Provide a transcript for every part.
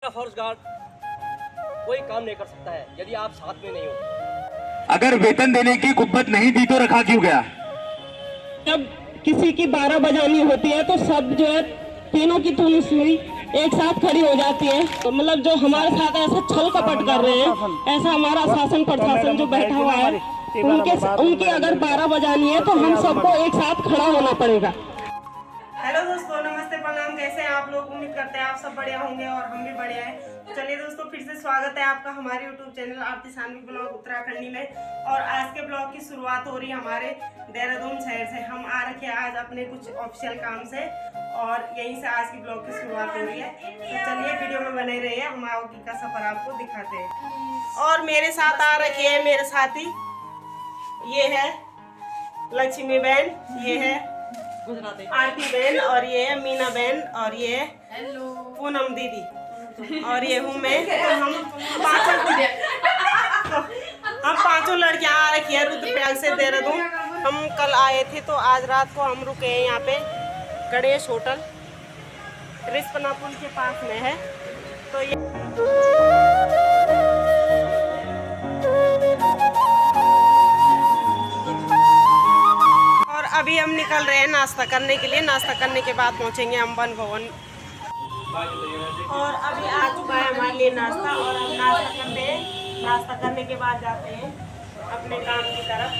Forest guard कोई काम नहीं कर सकता है यदि आप साथ में नहीं हो। अगर वेतन देने की कुब्बत नहीं दी तो रखा क्यों गया? जब किसी की 12 बजानी होती है तो सब जो है तीनों की पुलिस एक साथ खड़ी हो जाती है। तो मतलब जो हमारे साथ ऐसा छल कपट कर रहे हैं, ऐसा हमारा शासन प्रशासन जो बैठा हुआ है उनकी अगर 12 बजानी है तो हम सबको एक साथ खड़ा होना पड़ेगा। हेलो दोस्तों, नमस्ते, प्रणाम। कैसे हैं आप लोग? उम्मीद करते हैं आप सब बढ़िया होंगे और हम भी बढ़िया हैं। तो चलिए दोस्तों, फिर से स्वागत है आपका हमारे यूट्यूब चैनल आरती सानवी ब्लॉग उत्तराखंडी में। और आज के ब्लॉग की शुरुआत हो रही है हमारे देहरादून शहर से। हम आ रखे हैं आज अपने कुछ ऑफिशियल काम से और यहीं से आज की ब्लॉग की शुरुआत हो रही है। तो चलिए वीडियो में बने रहिए, हम आगे का सफर आपको दिखाते हैं। और मेरे साथ आ रखे है मेरे साथी, ये है लक्ष्मी बहन, ये है आरती बहन, और ये है मीना बहन, और ये है पूनम दीदी, और ये हूँ मैं। तो हम पांचों लड़कियां आ रखी है रुद्रप्रयाग से देहरादून। हम कल आए थे तो आज रात को हम रुके हैं यहाँ पे गणेश होटल, रिस्पना पुल के पास में है। तो ये अभी हम निकल रहे हैं नाश्ता करने के लिए। नाश्ता करने के बाद पहुंचेंगे हम वन भवन। और अभी आ चुका है हमारे लिए नाश्ता, और हम नाश्ता करने के बाद जाते हैं अपने काम की तरफ।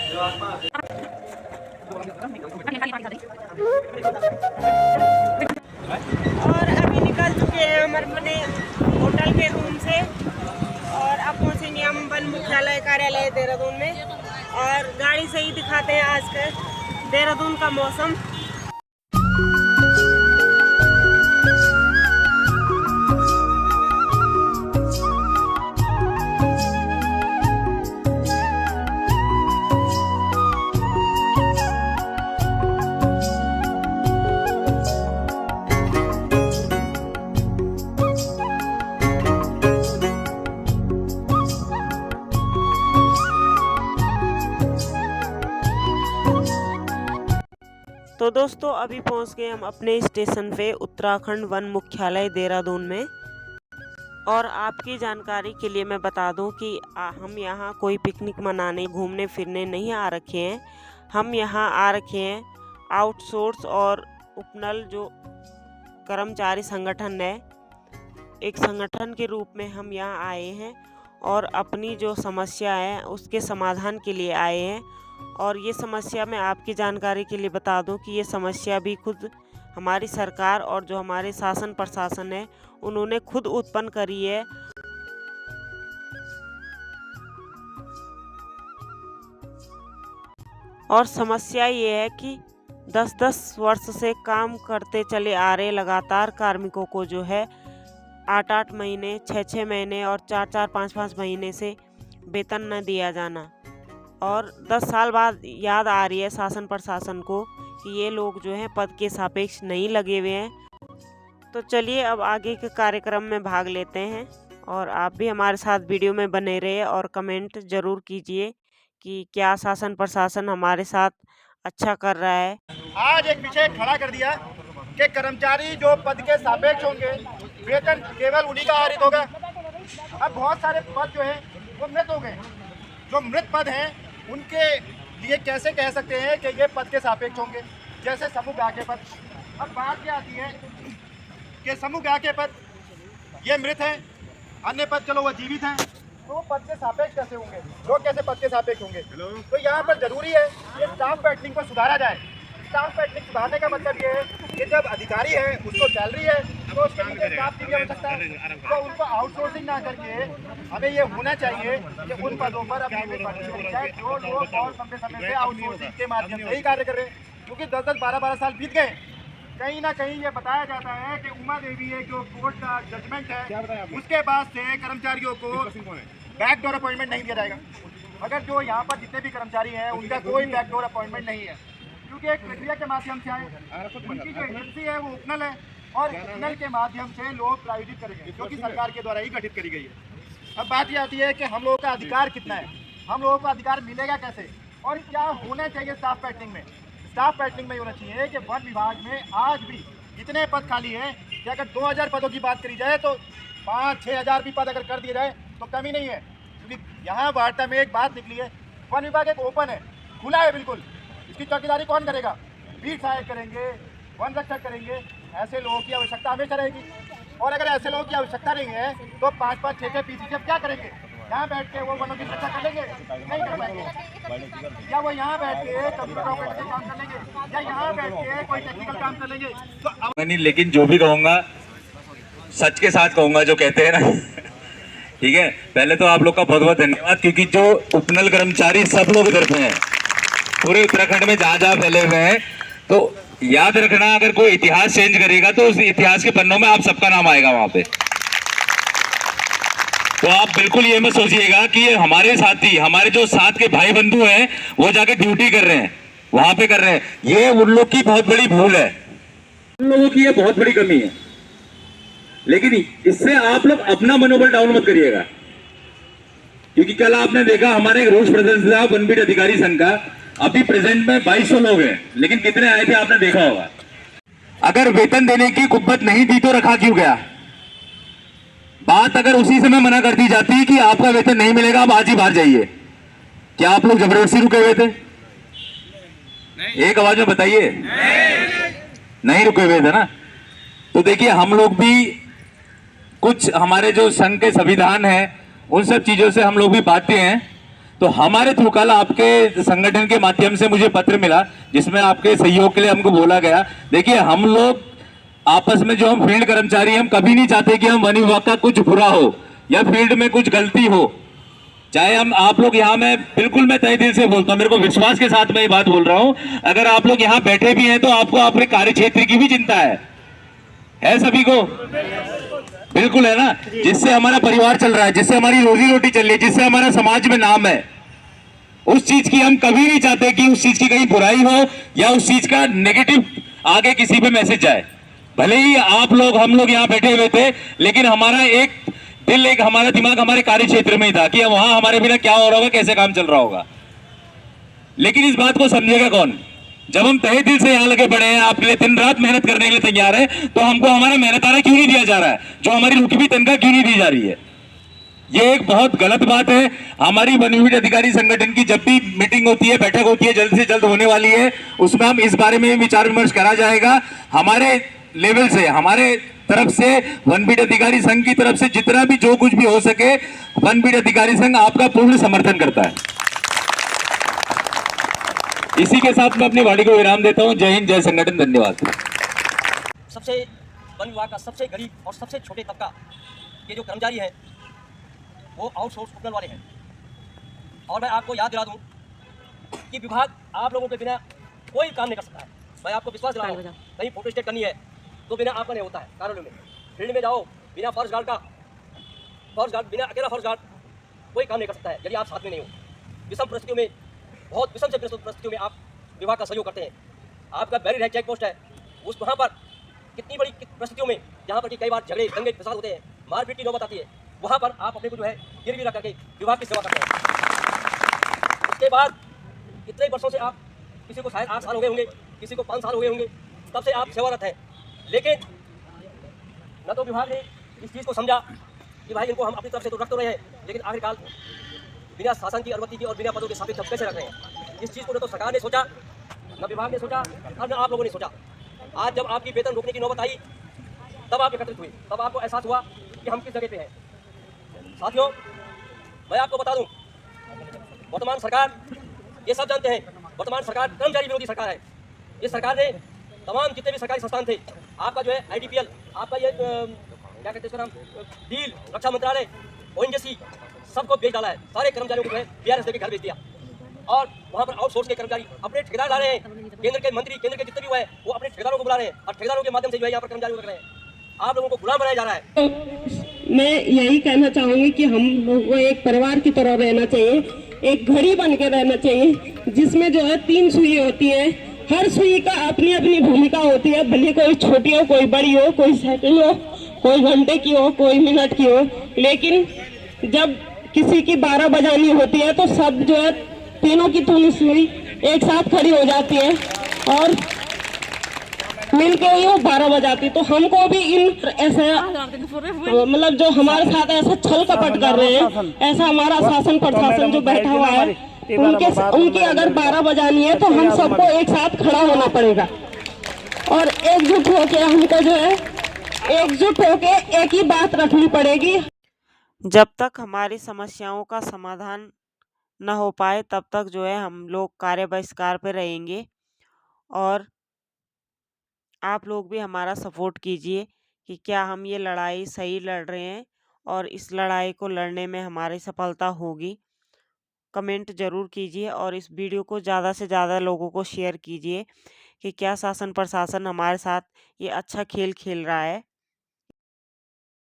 और अभी निकल चुके हैं हम अपने होटल के रूम से और अब पहुंचेंगे हम वन मुख्यालय कार्यालय देहरादून में। और गाड़ी से ही दिखाते हैं आज का देहरादून का मौसम। तो दोस्तों, अभी पहुंच गए हम अपने स्टेशन पे उत्तराखंड वन मुख्यालय देहरादून में। और आपकी जानकारी के लिए मैं बता दूं कि हम यहाँ कोई पिकनिक मनाने घूमने फिरने नहीं आ रखे हैं। हम यहाँ आ रखे हैं आउटसोर्स और उपनल जो कर्मचारी संगठन है, एक संगठन के रूप में हम यहाँ आए हैं और अपनी जो समस्या है उसके समाधान के लिए आए हैं। और ये समस्या मैं आपकी जानकारी के लिए बता दूं कि ये समस्या भी खुद हमारी सरकार और जो हमारे शासन प्रशासन है उन्होंने खुद उत्पन्न करी है। और समस्या ये है कि 10-10 वर्ष से काम करते चले आ रहे लगातार कार्मिकों को जो है 8-8 महीने, 6-6 महीने और 4-4, 5-5 महीने से वेतन न दिया जाना। और 10 साल बाद याद आ रही है शासन प्रशासन को कि ये लोग जो हैं पद के सापेक्ष नहीं लगे हुए हैं। तो चलिए अब आगे के कार्यक्रम में भाग लेते हैं और आप भी हमारे साथ वीडियो में बने रहिए और कमेंट ज़रूर कीजिए कि क्या शासन प्रशासन हमारे साथ अच्छा कर रहा है। आज एक विषय खड़ा कर दिया कि कर्मचारी जो पद के सापेक्ष होंगे वेतन केवल उन्हीं का आरित होगा। अब बहुत सारे पद जो हैं वो मृत हो गए। जो मृत पद हैं उनके लिए कैसे कह सकते हैं कि ये पद के सापेक्ष होंगे? जैसे समूह ब्याह के पद। अब बात क्या आती है कि समूह ब्याह के पद ये मृत हैं, अन्य पद चलो वो जीवित हैं, तो पद के सापेक्ष कैसे होंगे? लोग कैसे पद के सापेक्ष होंगे? तो यहाँ पर जरूरी है कि स्टाफ पैटर्निंग को सुधारा जाए। स्टाफ पैटर्निंग सुधारने का मतलब ये है कि जब अधिकारी है उसको सैलरी है तो उसके लिए स्टाफ की भी आवश्यकता है, तो उनको आउटसोर्सिंग ना करके हमें ये होना चाहिए कि उन पदों पर अब जो लोग और लंबे समय से आउटसोर्सिंग के माध्यम से ही कार्य कर रहे हैं। क्योंकि 10-10, 12-12 साल बीत गए। कहीं ना कहीं ये बताया जाता है कि उमा देवी है जो कोर्ट का जजमेंट है उसके बाद से कर्मचारियों को बैकडोर अपॉइंटमेंट नहीं दिया जाएगा। मगर जो यहाँ पर जितने भी कर्मचारी हैं उनका कोई बैकडोर अपॉइंटमेंट नहीं है, क्योंकि एक प्रक्रिया के माध्यम से आए। उनकी जो एजेंसी है वो उपनल है और उपनल के माध्यम से लोग प्रायोजित करेंगे जो कि सरकार के द्वारा ही गठित करी गई है। अब बात ये आती है कि हम लोगों का अधिकार कितना है, हम लोगों को अधिकार मिलेगा कैसे और क्या होना चाहिए स्टाफ पैटर्निंग में? स्टाफ पैटर्निंग में होना चाहिए कि वन विभाग में आज भी इतने पद खाली हैं कि अगर 2000 पदों की बात करी जाए तो 5-6 हज़ार भी पद अगर कर दिए जाए तो कमी नहीं है, क्योंकि यहाँ वार्ता में एक बात निकली है, वन विभाग एक ओपन है, खुला है बिल्कुल। इसकी चौकीदारी कौन करेगा? बीट सहायक करेंगे, वन रक्षक करेंगे। ऐसे लोगों की आवश्यकता हमेशा रहेगी, और अगर ऐसे लोगों की आवश्यकता नहीं है तो 5-5, 6-6 पीसीसीएफ क्या करेंगे? यहाँ बैठ के वो वनों की रक्षा कर लेंगे? नहीं कर पाएंगे। या वो यहाँ बैठ के कंप्यूटर ऑपरेटर के काम कर लेंगे, या यहाँ बैठ के कोई टेक्निकल काम कर लेंगे? तो नहीं, लेकिन जो भी कहूँगा सच के साथ कहूँगा, जो कहते हैं ना ठीक है। पहले तो आप लोग का बहुत बहुत धन्यवाद, क्योंकि जो उपनल कर्मचारी सब लोग इधर पे हैं, पूरे उत्तराखंड में जहाँ जहाँ फैले हुए हैं, तो याद रखना अगर कोई इतिहास चेंज करेगा तो उस इतिहास के पन्नों में आप सबका नाम आएगा वहां पे। तो आप बिल्कुल ये मत सोचिएगा कि ये हमारे साथी, हमारे जो साथ के भाई बंधु हैं वो जाके ड्यूटी कर रहे हैं, वहां पे कर रहे हैं, ये उन लोग की बहुत बड़ी भूल है, उन लोगों की ये बहुत बड़ी कमी है। लेकिन इससे आप लोग अपना मनोबल डाउन मत करिएगा, क्योंकि कल आपने देखा हमारे एक रोष प्रदर्शन था वनबीट अधिकारी संघ का, अभी प्रेजेंट में 2200 लोग हैं, लेकिन कितने आए थे आपने देखा होगा। अगर वेतन देने की कुव्वत नहीं दी तो रखा क्यों गया? बात अगर उसी समय मना कर दी जाती कि आपका वेतन नहीं मिलेगा, आप आज ही बाहर जाइए, क्या आप लोग जबरदस्ती रुके हुए थे? एक आवाज में बताइए। नहीं रुके हुए थे ना। तो देखिए, हम लोग भी कुछ हमारे जो संघ के संविधान है उन सब चीजों से हम लोग भी बाध्य हैं। तो हमारे थ्रू कल आपके संगठन के माध्यम से मुझे पत्र मिला जिसमें आपके सहयोग के लिए हमको बोला गया। देखिए, हम लोग आपस में जो हम फील्ड कर्मचारी हैं, हम कभी नहीं चाहते कि हम वन विभाग का कुछ बुरा हो या फील्ड में कुछ गलती हो, चाहे हम आप लोग यहाँ, मैं बिल्कुल मैं तहे दिल से बोलता हूँ, मेरे को विश्वास के साथ मैं ये बात बोल रहा हूँ, अगर आप लोग यहाँ बैठे भी हैं तो आपको अपने कार्य क्षेत्र की भी चिंता है सभी को? बिल्कुल है ना। जिससे हमारा परिवार चल रहा है, जिससे हमारी रोजी रोटी चल रही है, जिससे हमारा समाज में नाम है, उस चीज की हम कभी नहीं चाहते कि उस चीज की कहीं बुराई हो या उस चीज का नेगेटिव आगे किसी पे मैसेज जाए। भले ही आप लोग, हम लोग यहाँ बैठे हुए थे, लेकिन हमारा एक दिल, एक हमारा दिमाग हमारे कार्य क्षेत्र में ही था कि वहां हमारे बिना क्या हो रहा होगा, कैसे काम चल रहा होगा। लेकिन इस बात को समझेगा कौन? जब हम तहे दिल से यहाँ लगे पड़े हैं, आपके लिए दिन रात मेहनत करने के लिए तैयार है, तो हमको हमारा मेहनताना क्यों नहीं दिया जा रहा है? जो हमारी रुकी हुई तनख्वाह क्यों नहीं दी जा रही है? ये एक बहुत गलत बात है। हमारी वनविभाग अधिकारी संगठन की जब भी मीटिंग होती है, बैठक होती है, जल्द से जल्द होने वाली है, उसमें हम इस बारे में विचार विमर्श करा जाएगा। हमारे लेवल से, हमारे तरफ से, वनविभाग अधिकारी संघ की तरफ से जितना भी जो कुछ भी हो सके, वनविभाग अधिकारी संघ आपका पूर्ण समर्थन करता है। इसी के साथ मैं अपनी वाणी को विराम देता हूं। जय हिंद, जय संगठन, धन्यवाद। सबसे वन विभाग का सबसे गरीब और सबसे छोटे तबका के जो कर्मचारी हैं वो आउटसोर्स उपनल वाले हैं। और मैं आपको याद दिला दूं कि विभाग आप लोगों के बिना कोई काम नहीं कर सकता है। मैं आपको विश्वास दिला रहा हूं, कहीं फोटो स्टेट करनी है तो बिना आपका नहीं होता है। कार्यालय में, फील्ड में जाओ, बिना फर्स्ट गार्ड बिना अकेला फर्स्ट गार्ड कोई काम नहीं कर सकता है यदि आप साथ में नहीं हो। विषम परिस्थितियों में, बहुत विषम से परिस्थितियों में आप विभाग का सहयोग करते हैं। आपका बैरियर है, चेक पोस्ट है, उस वहाँ पर कितनी बड़ी परिस्थितियों में, जहाँ पर कि कई बार झगड़े दंगे फसाद होते हैं, मारपीट की नौबत आती है, वहाँ पर आप अपने को जो है गिरवी रख करके विभाग की सेवा करते हैं। उसके बाद इतने वर्षों से आप, किसी को शायद 8 साल हो गए होंगे, किसी को 5 साल हो गए होंगे, तब से आप सेवारत हैं। लेकिन न तो विभाग ने इस चीज़ को समझा कि भाई इनको हम अपनी तरफ से तो रख तो रहे हैं, लेकिन आखिरकार बिना शासन की अनुमति की और बिना पदों के साबित हम कैसे रख रहे हैं। इस चीज़ को न तो सरकार ने सोचा, न विभाग ने सोचा, और न आप लोगों ने सोचा। आज जब आपकी वेतन रोकने की नौबत आई, तब आप एकत्रित हुए, तब आपको एहसास हुआ कि हम किस जगह पे हैं। साथियों, मैं आपको बता दूं, वर्तमान सरकार, ये सब जानते हैं, वर्तमान सरकार कर्मचारी विरोधी सरकार है। इस सरकार ने तमाम जितने भी सरकारी संस्थान थे, आपका जो है IDPL, आपका ये क्या कहते हैं इसका नाम, डील, रक्षा मंत्रालय, ONGC, सबको बेच डाला है। सारे कर्मचारियों को जो है BRS देके घर भेज दिया, और वहाँ पर आउटसोर्स के कर्मचारी अपने ठेकेदार ला रहे हैं। केंद्र के मंत्री, केंद्र के जितने भी हुए हैं, वो अपने ठेकेदारों को बुला रहे हैं, और ठेकेदारों के माध्यम से जो है यहाँ पर कर्मचारी कर रहे हैं। आप लोगों को गुलाम बनाया जा रहा है। तो मैं यही कहना चाहूंगी कि हम लोगों को एक परिवार की तरह रहना चाहिए, एक घड़ी बन के रहना चाहिए, जिसमें जो है 3 सुई होती है। हर सुई का अपनी अपनी भूमिका होती है, भले कोई छोटी हो, कोई बड़ी हो, कोई सेकंड हो, कोई घंटे की हो, कोई मिनट की हो। लेकिन जब किसी की 12 बजानी होती है तो सब जो है तीनों की सुई एक साथ खड़ी हो जाती है, और मिल के ही वो 12 बजाती। तो हमको भी इन ऐसे मतलब जो हमारे साथ ऐसा छल कपट कर रहे हैं, ऐसा हमारा शासन प्रशासन जो बैठा हुआ है, उनकी अगर 12 बजानी है तो हम सबको एक साथ खड़ा होना पड़ेगा और एकजुट होके हमको जो है एकजुट होके एक ही बात रखनी पड़ेगी। जब तक हमारी समस्याओं का समाधान न हो पाए तब तक जो है हम लोग कार्य बहिष्कार पे रहेंगे। और आप लोग भी हमारा सपोर्ट कीजिए कि क्या हम ये लड़ाई सही लड़ रहे हैं और इस लड़ाई को लड़ने में हमारी सफलता होगी। कमेंट ज़रूर कीजिए और इस वीडियो को ज़्यादा से ज़्यादा लोगों को शेयर कीजिए कि क्या शासन प्रशासन हमारे साथ ये अच्छा खेल खेल रहा है।